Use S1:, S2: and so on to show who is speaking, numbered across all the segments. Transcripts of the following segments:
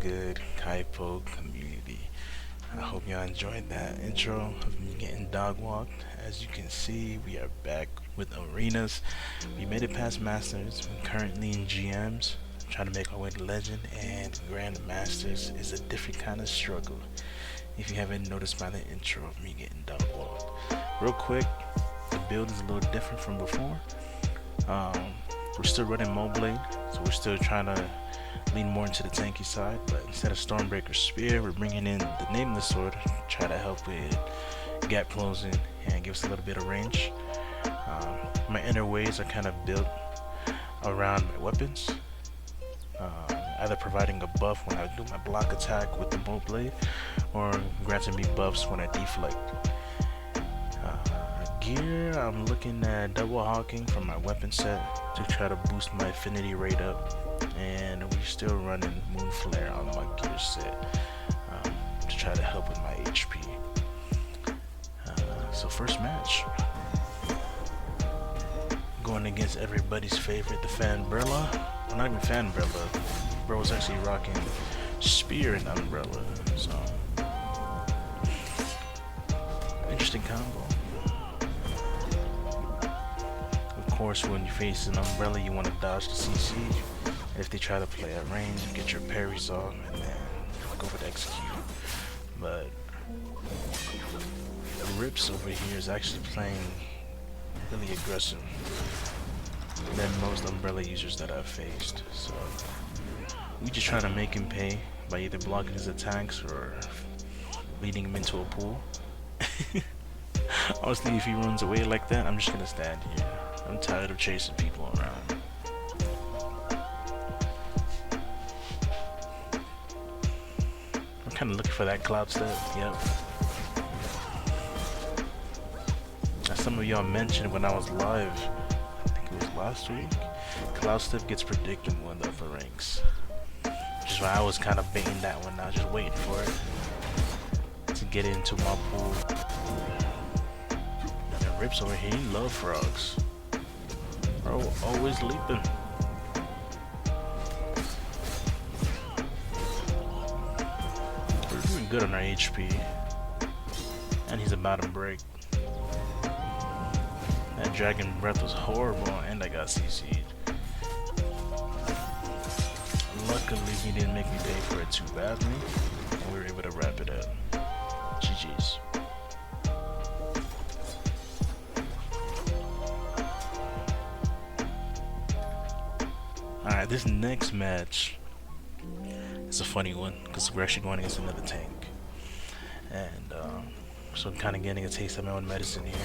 S1: good Kaipo community? I hope y'all enjoyed that intro of me getting dog walked. As you can see, we are back with arenas. We made it past Masters. We're currently in GMs, trying to make our way to Legend, and Grandmasters is a different kind of struggle. If you haven't noticed by the intro of me getting dog walked. Real quick, the build is a little different from before. We're still running Moblade, so we're still trying to lean more into the tanky side, but instead of Stormbreaker Spear, we're bringing in the Nameless Sword to try to help with gap closing and give us a little bit of range. My inner ways are kind of built around my weapons, either providing a buff when I do my block attack with the Moblade, or granting me buffs when I deflect. Gear, I'm looking at double hawking from my weapon set to try to boost my affinity rate up, and we're still running moon flare on my gear set to try to help with my HP. So first match, going against everybody's favorite, the Fanbrella. Well, not even Fanbrella, bro was actually rocking Spear and Umbrella, so interesting combo. Of course, when you face an Umbrella, you want to dodge the CC. If they try to play at range, you get your parries off and then go for the execute. But Rips over here is actually playing really aggressive than most Umbrella users that I've faced. So we just try to make him pay by either blocking his attacks or leading him into a pool. Honestly, if he runs away like that, I'm just gonna stand here. I'm tired of chasing people around. I'm kind of looking for that cloud step. Yep. As some of y'all mentioned when I was live, I think it was last week, cloud step gets predictable in the upper ranks. Which is why I was kind of baiting that one out, just waiting for it to get into my pool. And Rips over here, he love frogs. Bro, always leaping. We're doing good on our HP. And he's about to break. That Dragon Breath was horrible and I got CC'd. Luckily he didn't make me pay for it too badly, and we were able to wrap it up. GG's. Alright, this next match is a funny one because we're actually going against another tank. And so I'm kind of getting a taste of my own medicine here.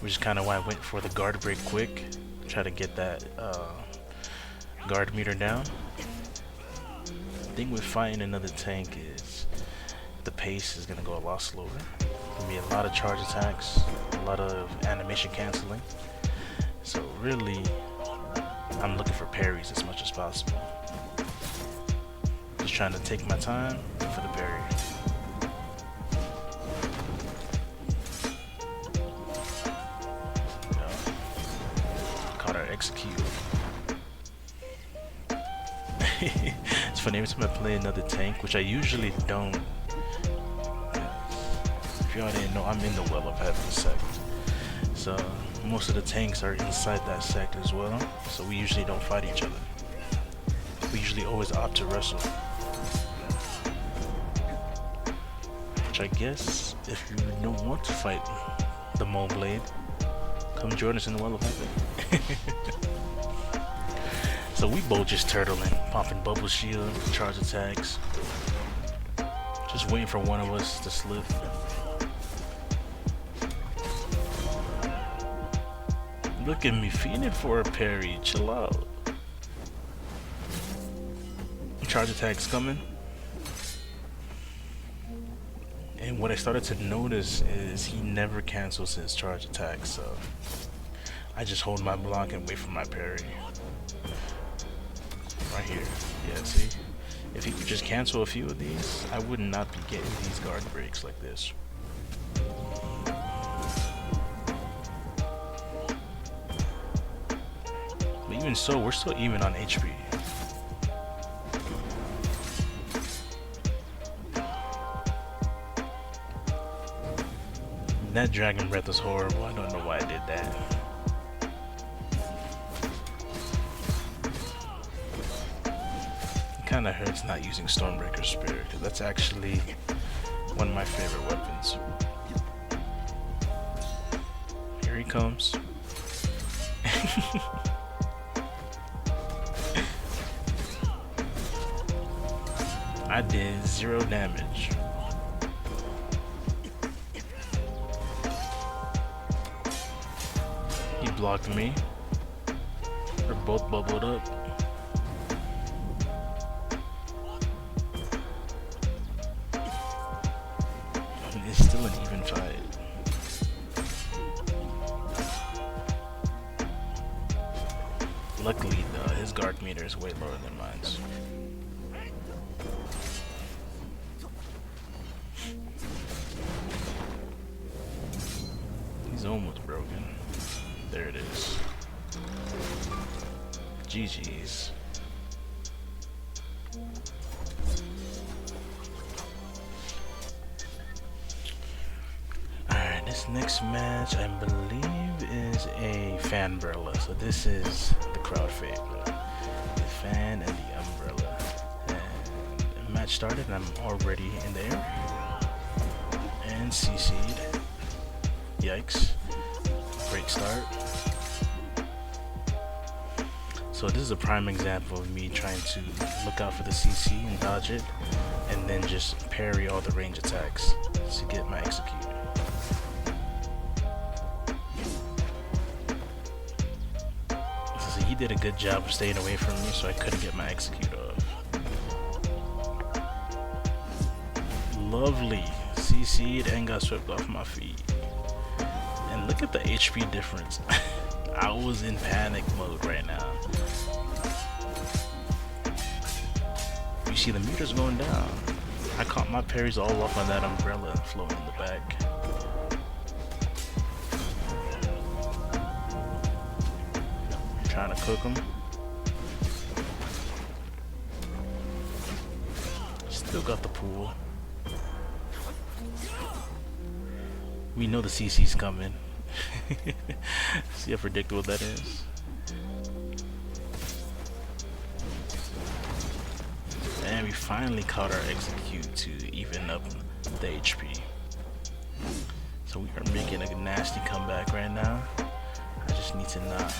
S1: Which is kind of why I went for the guard break quick. Try to get that guard meter down. The thing with fighting another tank is the pace is going to go a lot slower. There'll be a lot of charge attacks, a lot of animation canceling. So really, I'm looking for parries as much as possible. Just trying to take my time for the parry. Caught our execute. It's funny, every time I play another tank, which I usually don't. If y'all didn't know, I'm in the Well of Heaven sect. So most of the tanks are inside that sect as well, so we usually don't fight each other. We usually always opt to wrestle. Which I guess, if you don't want to fight the Moblade, come join us in the Well of Heaven. So we both just turtling, popping bubble shield, charge attacks. Just waiting for one of us to slip. Look at me feeding for a parry, chill out. Charge attacks coming. And what I started to notice is he never cancels his charge attacks, so I just hold my block and wait for my parry. Right here. Yeah, see? If he could just cancel a few of these, I would not be getting these guard breaks like this. But even so, we're still even on HP. That dragon breath was horrible. I don't know why I did that. It kinda hurts not using Stormbreaker Spear, because that's actually one of my favorite weapons. Here he comes. I did 0 damage. He blocked me. We're both bubbled up. It's still an even fight. Luckily, his guard meter is way lower than mine. He's almost broken. There it is. GG's. Alright, this next match I believe is a Fanbrella. So this is the crowd favorite. The fan and the umbrella. And the match started and I'm already in the air. And CC'd. Yikes. Great start. So this is a prime example of me trying to look out for the CC and dodge it, and then just parry all the range attacks to get my execute. So he did a good job of staying away from me, so I couldn't get my execute off. Lovely. CC'd and got swept off my feet. And look at the HP difference. I was in panic mode right now. You see the meters going down. I caught my parries all off on that umbrella floating in the back. Trying to cook him. Still got the pool. We know the CC's coming. See how predictable that is? And we finally caught our execute to even up the HP. So we are making a nasty comeback right now. I just need to not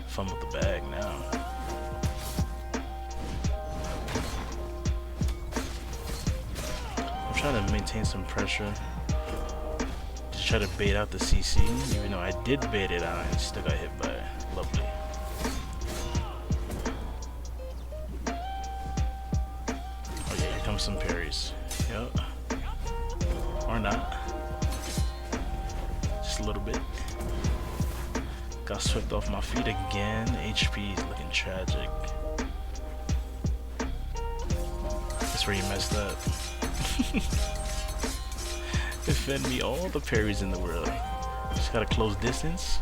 S1: fumble the bag now. I'm trying to maintain some pressure. Try to bait out the CC, even though I did bait it out and still got hit by it. Lovely. Oh yeah, here comes some parries. Yep. Or not. Just a little bit. Got swept off my feet again. HP is looking tragic. That's where you messed up. Defend me all the parries in the world. Just gotta close distance.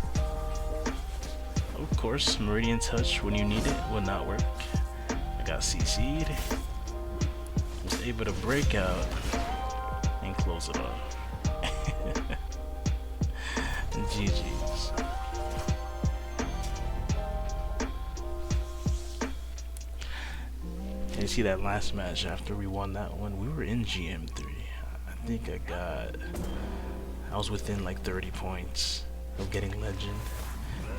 S1: Of course, Meridian Touch when you need it will not work. I got CC'd. Was able to break out and close it off. GG's. And you see that last match after we won that one, we were in GM3. I think I was within like 30 points of getting legend,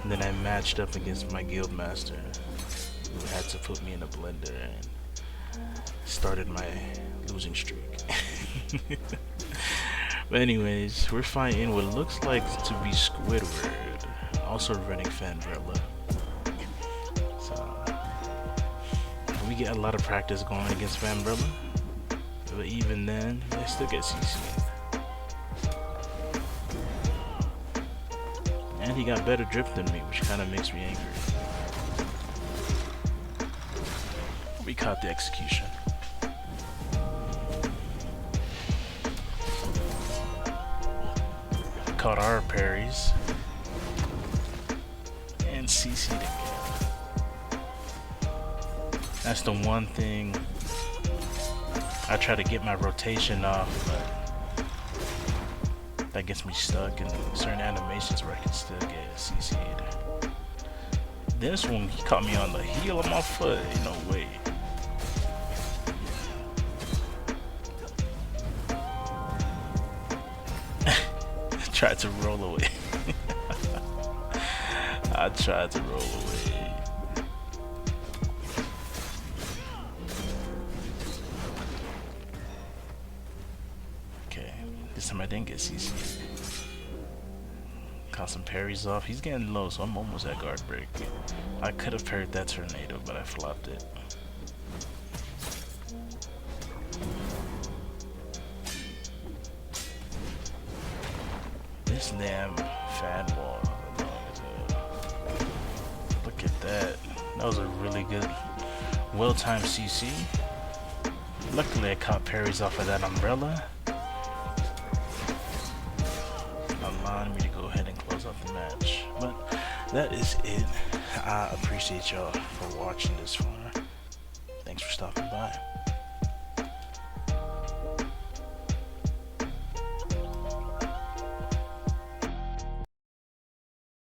S1: and then I matched up against my guildmaster who had to put me in a blender and started my losing streak. But anyways, we're fighting what looks like to be Squidward, also running Fanbrella. So we get a lot of practice going against Fanbrella. But even then, I still get CC. And he got better drip than me, which kind of makes me angry. We caught the execution. Caught our parries. And CC'd again. That's the one thing. I try to get my rotation off, but that gets me stuck in certain animations where I can still get CC'd. This one, he caught me on the heel of my foot. Ain't no way. Tried to roll away. I tried to roll away. Okay, this time I didn't get CC. Caught some parries off. He's getting low, so I'm almost at guard break. I could have parried that tornado, but I flopped it. This damn fat wall. Look at that. That was a really good, well-timed CC. Luckily I caught parries off of that umbrella, allowing me to go ahead and close out the match. But that is it. I appreciate y'all for watching this far. Thanks for stopping by.